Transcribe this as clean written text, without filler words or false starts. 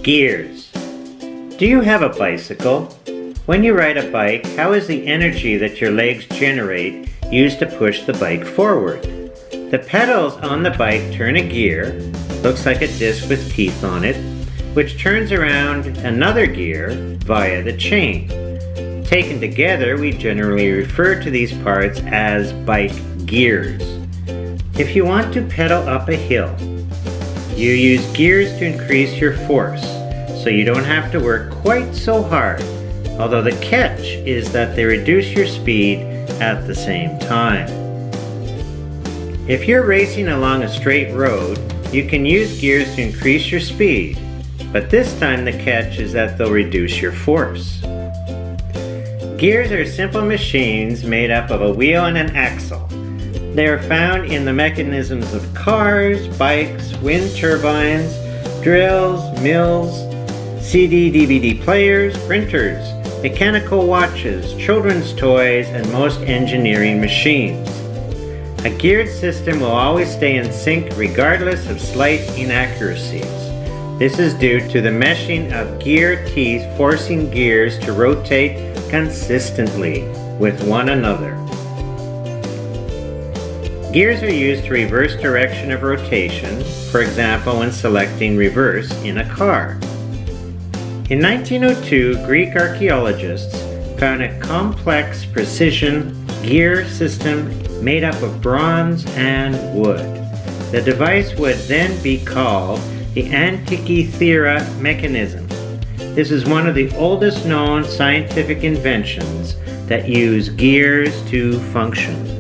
Gears. Do you have a bicycle? When you ride a bike, how is the energy that your legs generate used to push the bike forward? The pedals on the bike turn a gear, looks like a disc with teeth on it, which turns around another gear via the chain. Taken together, we generally refer to these parts as bike gears. If you want to pedal up a hill, you use gears to increase your force, so you don't have to work quite so hard, although the catch is that they reduce your speed at the same time. If you're racing along a straight road, you can use gears to increase your speed, but this time the catch is that they'll reduce your force. Gears are simple machines made up of a wheel and an axle. They are found in the mechanisms of cars, bikes, wind turbines, drills, mills, CD/DVD players, printers, mechanical watches, children's toys, and most engineering machines. A geared system will always stay in sync regardless of slight inaccuracies. This is due to the meshing of gear teeth forcing gears to rotate consistently with one another. Gears are used to reverse direction of rotation, for example when selecting reverse in a car. In 1902, Greek archaeologists found a complex precision gear system made up of bronze and wood. The device would then be called the Antikythera mechanism. This is one of the oldest known scientific inventions that use gears to function.